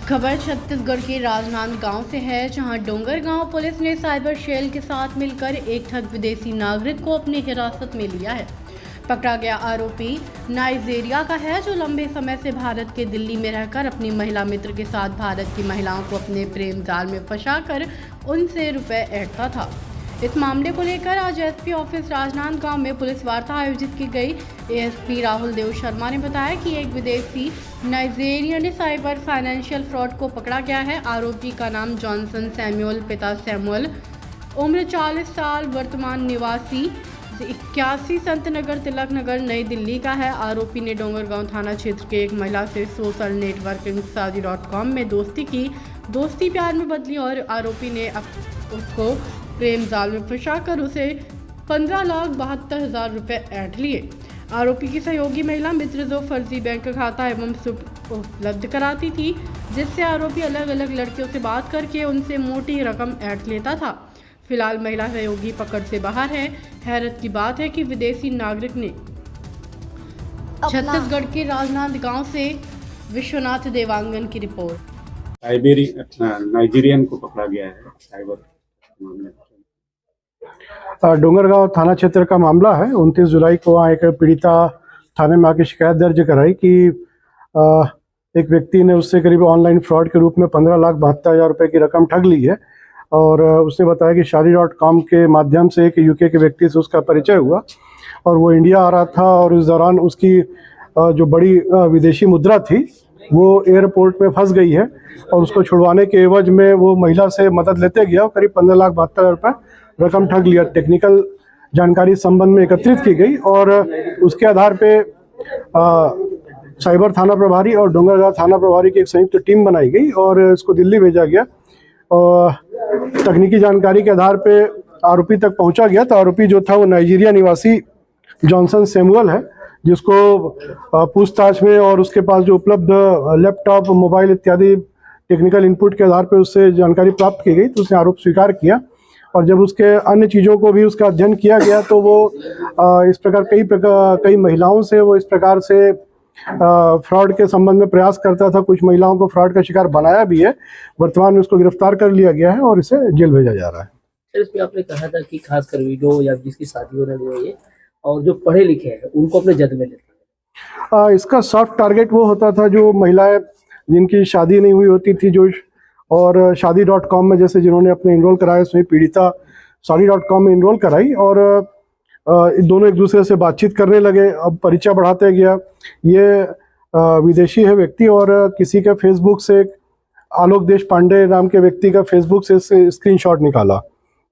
खबर छत्तीसगढ़ के राजनांदगांव से है, जहां डोंगरगांव पुलिस ने साइबर सेल के साथ मिलकर एक ठग विदेशी नागरिक को अपनी हिरासत में लिया है। पकड़ा गया आरोपी नाइजीरिया का है, जो लंबे समय से भारत के दिल्ली में रहकर अपनी महिला मित्र के साथ भारत की महिलाओं को अपने प्रेम जाल में फंसाकर उनसे रुपए ऐंठता था। इस मामले को लेकर आज एसपी ऑफिस राजनांदगांव में पुलिस वार्ता आयोजित की गई। एएसपी राहुल देव शर्मा ने बताया कि एक विदेशी नाइजीरियन साइबर फाइनेंशियल फ्रॉड को पकड़ा गया है। आरोपी का नाम जॉनसन सैमुअल, पिता सैमुअल, उम्र 40 साल, वर्तमान निवासी 81 संत नगर, तिलक नगर, नई दिल्ली का है। आरोपी ने डोंगरगांव थाना क्षेत्र के एक महिला से सोशल नेटवर्किंग शादी.com में दोस्ती की। दोस्ती प्यार में बदली और आरोपी ने उसको प्रेम जाल में फंसाकर उसे 15,72,000 रुपये ऐंठ लिए। आरोपी की सहयोगी महिला मित्र जो फर्जी बैंक खाता एवं स्विफ्ट उपलब्ध कराती थी, जिससे आरोपी अलग अलग लड़कियों से बात करके उनसे मोटी रकम ऐंठ लेता था। फिलहाल महिला सहयोगी पकड़ से बाहर है। हैरत की बात है कि विदेशी नागरिक ने छत्तीसगढ़ के राजनांदगांव से विश्वनाथ देवांगन की रिपोर्ट। नाइजीरियन को पकड़ा गया है साइबर मामले। डोंगरगांव थाना क्षेत्र का मामला है। 29 जुलाई को वहाँ एक पीड़िता थाने में आके शिकायत दर्ज कराई कि एक व्यक्ति ने उससे करीब ऑनलाइन फ्रॉड के रूप में 15,72,000 रुपये की रकम ठग ली है। और उसने बताया कि शादी.com के माध्यम से एक यूके के व्यक्ति से उसका परिचय हुआ और वो इंडिया आ रहा था, और इस दौरान उसकी जो बड़ी विदेशी मुद्रा थी वो एयरपोर्ट में फंस गई है, और उसको छुड़वाने के एवज में वो महिला से मदद लेते गया और करीब 15,72,000 रुपये रकम ठग लिया। टेक्निकल जानकारी संबंध में एकत्रित की गई और उसके आधार पे साइबर थाना प्रभारी और डोंगरगांव थाना प्रभारी की एक संयुक्त टीम बनाई गई और इसको दिल्ली भेजा गया। और तकनीकी जानकारी के आधार पे आरोपी तक पहुंचा गया। तो आरोपी जो था वो नाइजीरिया निवासी जॉनसन सैमुअल है, जिसको पूछताछ में और उसके पास जो उपलब्ध लैपटॉप, मोबाइल इत्यादि टेक्निकल इनपुट के आधार पर उससे जानकारी प्राप्त की गई, तो उसने आरोप स्वीकार किया। और जब उसके अन्य चीज़ों को भी उसका अध्ययन किया गया तो वो इस प्रकार कई महिलाओं से वो इस प्रकार से फ्रॉड के संबंध में प्रयास करता था। कुछ महिलाओं को फ्रॉड का शिकार बनाया भी है। वर्तमान में उसको गिरफ्तार कर लिया गया है और इसे जेल भेजा जा रहा है। सर, इसमें आपने कहा था कि खासकर वीडियो या जिसकी शादी होने लगी है और जो पढ़े लिखे हैं उनको अपने जद में लेते हैं। इसका सॉफ्ट टारगेट वो होता था जो महिलाएं जिनकी शादी नहीं हुई होती थी, जो और शादी.com में जैसे जिन्होंने अपने इनरोल कराया, उसमें पीड़िता शादी.com में इनरोल कराई और दोनों एक दूसरे से बातचीत करने लगे। अब परिचय बढ़ाते गया। ये विदेशी है व्यक्ति और किसी के फेसबुक से आलोक देश पांडे नाम के व्यक्ति का फेसबुक से स्क्रीनशॉट निकाला,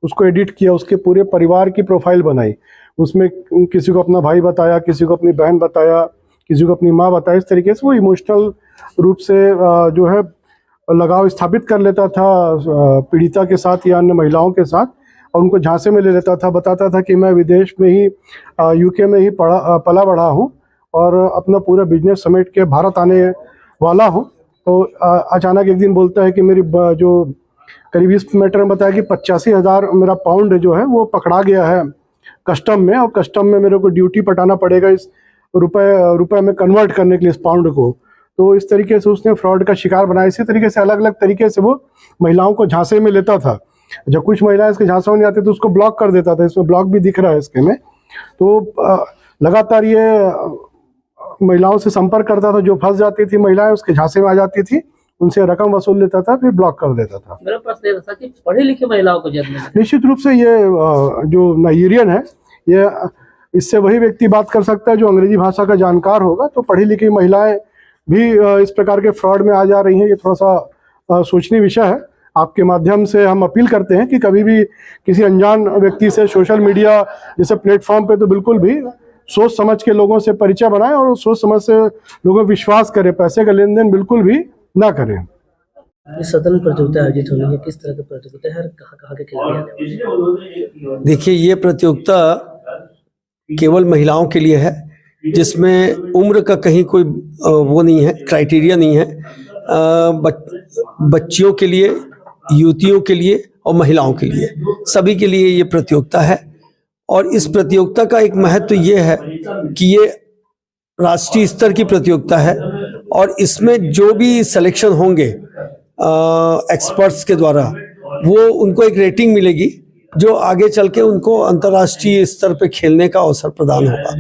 उसको एडिट किया, उसके पूरे परिवार की प्रोफाइल बनाई। उसमें किसी को अपना भाई बताया, किसी को अपनी बहन बताया, किसी को अपनी माँ बताया। इस तरीके से वो इमोशनल रूप से जो है लगाव स्थापित कर लेता था पीड़िता के साथ या अन्य महिलाओं के साथ, और उनको झांसे में ले लेता था। बताता था कि मैं विदेश में ही यूके में ही पला बढ़ा हूँ और अपना पूरा बिजनेस समेट के भारत आने वाला हूँ। तो अचानक एक दिन बोलता है कि मेरी जो करीब इस मैटर में बताया कि 85,000 मेरा पाउंड जो है वो पकड़ा गया है कस्टम में, और कस्टम में मेरे को ड्यूटी पटाना पड़ेगा इस रुपए में कन्वर्ट करने के लिए इस पाउंड को। तो इस तरीके से उसने फ्रॉड का शिकार बनाया। इसी तरीके से अलग अलग तरीके से वो महिलाओं को झांसे में लेता था। जब कुछ महिलाएं इसके झांसे में नहीं आती तो उसको ब्लॉक कर देता था। इसमें ब्लॉक भी दिख रहा है इसके में। तो लगातार ये महिलाओं से संपर्क करता था। जो फंस जाती थी महिलाएं, उसके झांसे में आ जाती थी, उनसे रकम वसूल लेता था, फिर ब्लॉक कर देता था। मेरा प्रश्न ये था कि पढ़े लिखे महिलाओं को जद में निश्चित रूप से ये जो नाइजीरियन है, ये इससे वही व्यक्ति बात कर सकता है जो अंग्रेजी भाषा का जानकार होगा। तो पढ़ी लिखी महिलाएं भी इस प्रकार के फ्रॉड में आ जा रही हैं। ये थोड़ा सा सोचनीय विषय है। आपके माध्यम से हम अपील करते हैं कि कभी भी किसी अनजान व्यक्ति से सोशल मीडिया जैसे प्लेटफॉर्म पे तो बिल्कुल भी सोच समझ के लोगों से परिचय बनाएं और सोच समझ से लोगों पर विश्वास करें। पैसे का लेन देन बिल्कुल भी ना करें। सदन प्रतियोगिता आयोजित होनी है, किस तरह की प्रतियोगिता है, कहाँ के खिलाड़ी? देखिए, ये प्रतियोगिता केवल महिलाओं के लिए है, जिसमें उम्र का कहीं कोई वो नहीं है, क्राइटेरिया नहीं है। बच्चियों के लिए, युवतियों के लिए और महिलाओं के लिए, सभी के लिए ये प्रतियोगिता है। और इस प्रतियोगिता का एक महत्व ये है कि ये राष्ट्रीय स्तर की प्रतियोगिता है और इसमें जो भी सिलेक्शन होंगे एक्सपर्ट्स के द्वारा वो उनको एक रेटिंग मिलेगी जो आगे चल के उनको अंतर्राष्ट्रीय स्तर पे खेलने का अवसर प्रदान होगा।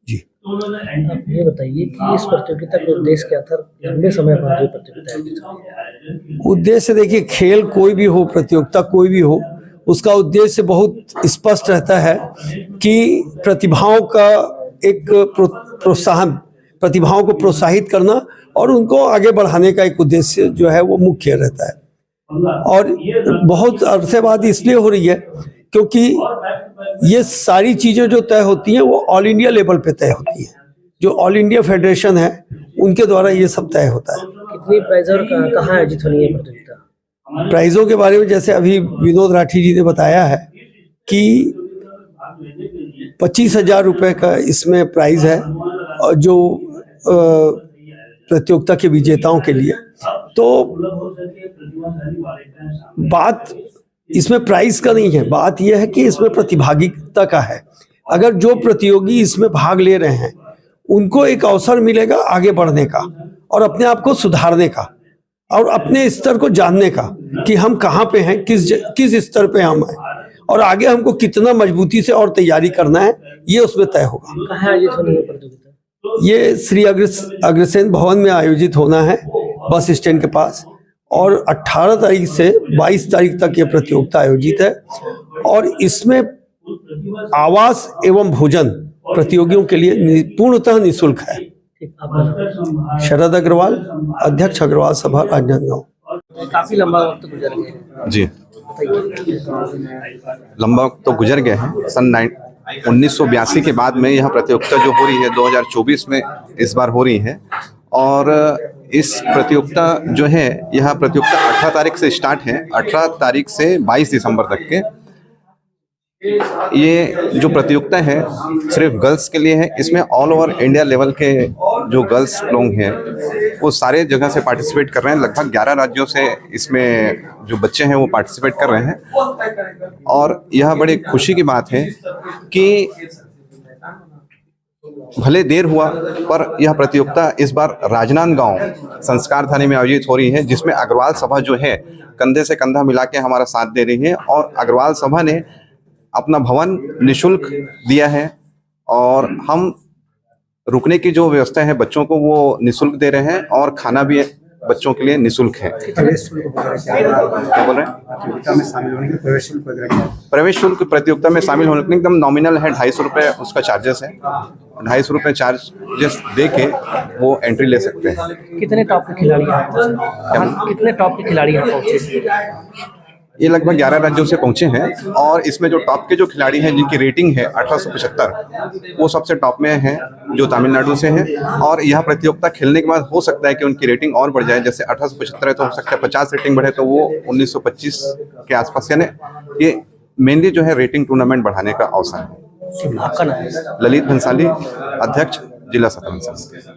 जी, आप ये बताइए कि इस प्रतियोगिता का उद्देश्य क्या था, लंबे समय बाद ये प्रतियोगिता आयोजित हुई है? उद्देश्य देखिए, खेल कोई भी हो, प्रतियोगिता कोई भी हो, उसका उद्देश्य बहुत स्पष्ट रहता है कि प्रतिभाओं का एक प्रोत्साहन, प्रतिभाओं को प्रोत्साहित करना और उनको आगे बढ़ाने का एक उद्देश्य जो है वो मुख्य रहता है। और बहुत अरसे बाद इसलिए हो रही है क्योंकि ये सारी चीज़ें जो तय होती हैं वो ऑल इंडिया लेवल पे तय होती हैं। जो ऑल इंडिया फेडरेशन है उनके द्वारा ये सब तय होता है। कितनी प्राइज और कहाँ आयोजित होनी है प्रतियोगिता? प्राइजों के बारे में जैसे अभी विनोद राठी जी ने बताया है कि 25,000 रुपये का इसमें प्राइज है और जो प्रतियोगिता के विजेताओं के लिए। तो बात इसमें प्राइस का नहीं है, बात यह है कि इसमें प्रतिभागिता का है। अगर जो प्रतियोगी इसमें भाग ले रहे हैं उनको एक अवसर मिलेगा आगे बढ़ने का और अपने आप को सुधारने का और अपने स्तर को जानने का कि हम कहाँ पे हैं, किस स्तर पे हम हैं और आगे हमको कितना मजबूती से और तैयारी करना है, ये उसमें तय होगा। कहाँ आयोजित होनी है प्रतियोगिता? ये श्री अग्रसेन भवन में आयोजित होना है, बस स्टैंड के पास, और 18 तारीख से 22 तारीख तक ये प्रतियोगिता आयोजित है। और इसमें आवास एवं भोजन प्रतियोगियों के लिए पूर्णतः निःशुल्क है। शरद अग्रवाल, अध्यक्ष अग्रवाल सभा, राजनांदगांव। काफी लंबा वक्त गुजर गया है। जी, लंबा वक्त तो गुजर गया है। सन 1982 के बाद में यह प्रतियोगिता जो हो रही है 2024 में इस बार हो रही है। और इस प्रतियोगिता जो है, यह प्रतियोगिता 18 तारीख से स्टार्ट है, 18 तारीख से 22 दिसंबर तक के। ये जो प्रतियोगिता है सिर्फ गर्ल्स के लिए है। इसमें ऑल ओवर इंडिया लेवल के जो गर्ल्स लोग हैं वो सारे जगह से पार्टिसिपेट कर रहे हैं। लगभग 11 राज्यों से इसमें जो बच्चे हैं वो पार्टिसिपेट कर रहे हैं। और यह बड़ी खुशी की बात है कि भले देर हुआ पर यह प्रतियोगिता इस बार राजनांदगांव संस्कार थाने में आयोजित हो रही है, जिसमें अग्रवाल सभा जो है कंधे से कंधा मिला के हमारा साथ दे रही है। और अग्रवाल सभा ने अपना भवन निःशुल्क दिया है और हम रुकने की जो व्यवस्था है बच्चों को वो निःशुल्क दे रहे हैं और खाना भी बच्चों के लिए निःशुल्क है। क्या बोल रहे हैं? प्रतियोगिता में शामिल होने के प्रवेश शुल्क वगैरह क्या है? प्रवेश शुल्क प्रतियोगिता में शामिल होने के लिए एकदम नॉमिनल है, 250 रुपये उसका चार्जेस है। 250 रुपये चार्जेस दे के वो एंट्री ले सकते हैं। कितने टॉप के खिलाड़ी यहाँ पहुंचे? कितने टॉप के खिलाड़ी यहाँ पहुंचे? ये लगभग 11 राज्यों से पहुंचे हैं और इसमें जो टॉप के जो खिलाड़ी हैं जिनकी रेटिंग है 1875, वो सबसे टॉप में हैं जो तमिलनाडु से हैं। और यह प्रतियोगिता खेलने के बाद हो सकता है कि उनकी रेटिंग और बढ़ जाए। जैसे 1875 है तो हो सकता है 50 रेटिंग बढ़े तो वो 1925 के आसपास, यानी ये मेनली जो है रेटिंग टूर्नामेंट बढ़ाने का अवसर है। आपका नाम? ललित भंसाली, अध्यक्ष जिला शतरंज संघ।